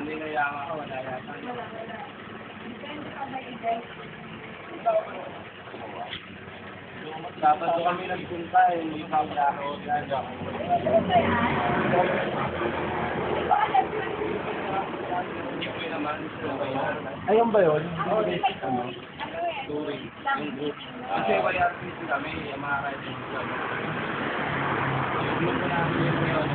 Hindi na yung ako, wala yata. Dapat doon kami nagpunta eh, hindi pa wala ako. Ayun ba yun? Touring. Yung group. Kasi YRPC kami, yung mga riders kami. Yung group na namin yun.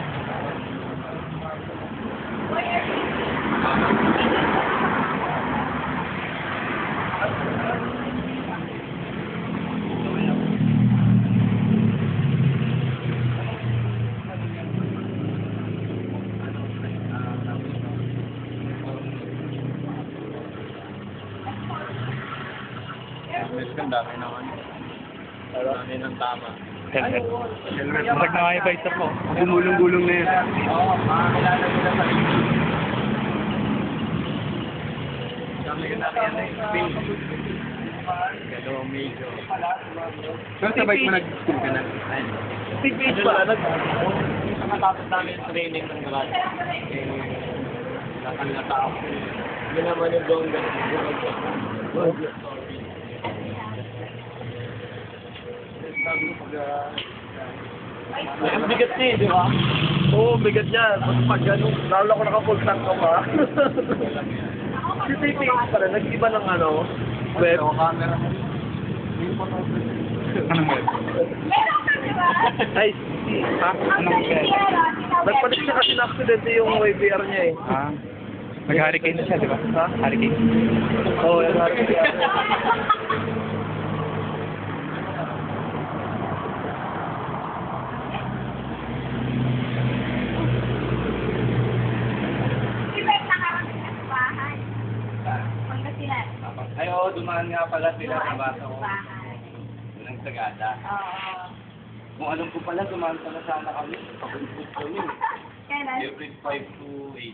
Ang dami naman. Dami ng tama. Helmet. Helmet. Masag na kayo ba isa po? Gumulong-gulong na yun. Oo, makakilala nila sa inyo. Dami yun na yan eh. Gano, medyo. Pero sa bike mo nag-school ka na? Big page ba? Nakatapos namin yung training ng garage. Nakalata ako. Yun naman yung gawin ganun. Ang bigat niya eh, di ba? Oo, bigat niya. Pag gano'n, lalo ko naka-full tank ka pa. Si TPH pala, nag-iba ng ano, web. Camera. Anong web? Ay, ha? Anong web? Nagpalit siya kasi na-accident yung YBR niya eh. Ah. Nag-hurricane siya, di ba? Ha? Hurricane. Oo, nag-hurricane. Ay, oo, dumaan nga pala sila sa basa ko. Ng Sagada. Oo. Kung alam ko pala, dumaan pala sana kami. Pag-input kami. Kailan? April 5 to 8.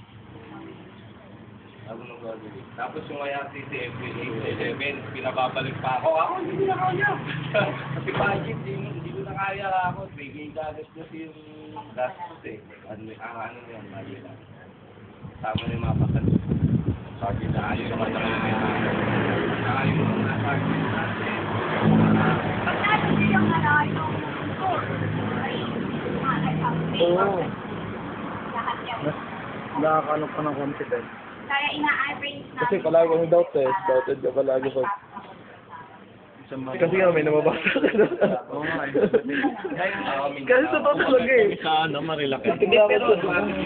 Ako nag-graduate. Tapos yung IRCC April 8 to 11, pinababalik pa ako. Ako, hindi na kaya. Kasi budget, hindi ko na kaya ako. Bigay gagas kasi yung gastos eh. Ano yan, mali lang. Sama na yung mga pasan. Sabi na ayaw yung mga ayaw yung mga sabi natin. Pagkano yung yung tour? Oo. Lahat yan. Nakakano ka ng confidence. Kaya ina-average namin. Kasi palagi kang doubted. Doubted ka palagi pag... Kasi nga may namabasa ka na. Oo nga eh. Kasi totoo talaga eh. Sa ano, marilaki. Pero,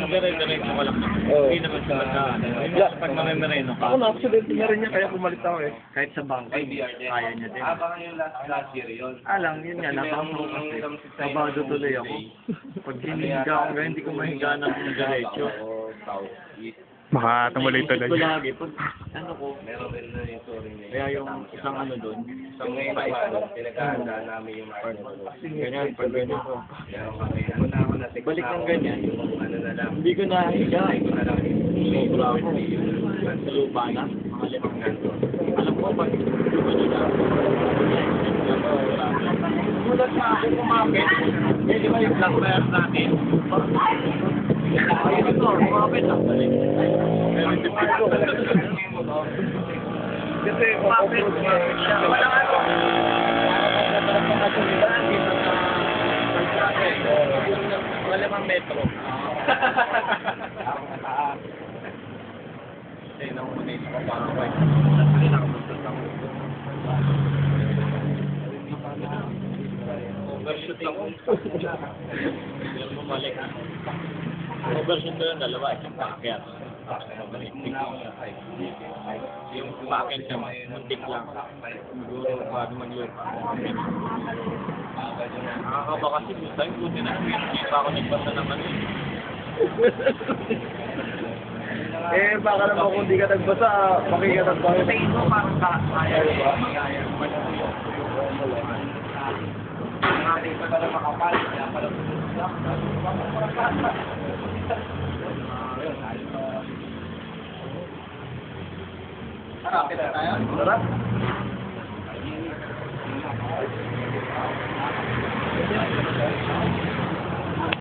Dire-diretso ko lang. Oo. Hindi naman sa pag marimereno ka. Ako na-accident na rin niya kaya pumalit ako eh. Kahit sa bangko, kaya niya din. Baka yung last year yun. Alang, yun nga, napakamo kasi. Kabado tuloy ako. Pag hinihiga ako, hindi ko mahiga ng diretso. South, East. Baka tumuloy tuloy. Ko lagi, pag ano ko, Meron rin na yung touring na yun. kaya yung isang ano doon, So ngayon naman, pinaghahandaan namin yung mga ganyan, pag ganyan ko. Meron kami, una ako na Balik ng ganyan. ano na lang. Hindi ko nahiga. Ko na lang Sobra ako. Sa lupa na, mga limang ganto. Alam ko, pag lupa nyo na, gulat na ako kumapit. Eh, di ba yung black wire natin? Ayun ito, kumapit lang. Pero hindi pa ito. Kasi kumapit siya. Wala nga ito. Mga limang metro. Kasi nang muna yung kapapaway. Kasi nakapunta ako. Overshoot ako. Bilang bumalik. Overshoot ko yung dalawa, isang packet. Yung packet siya, muntik lang. Siguro, bago maglupa. Nakakaba kasi, buti buti na. Hindi pa ako nagbasa naman eh. Eh, baka naman kung di ka nagbasa, makikinig pa rin. Tingin mo parang kaya ba? kaya. Ang ating pa pala makapal, kaya pala Kapit na tayo? Tara.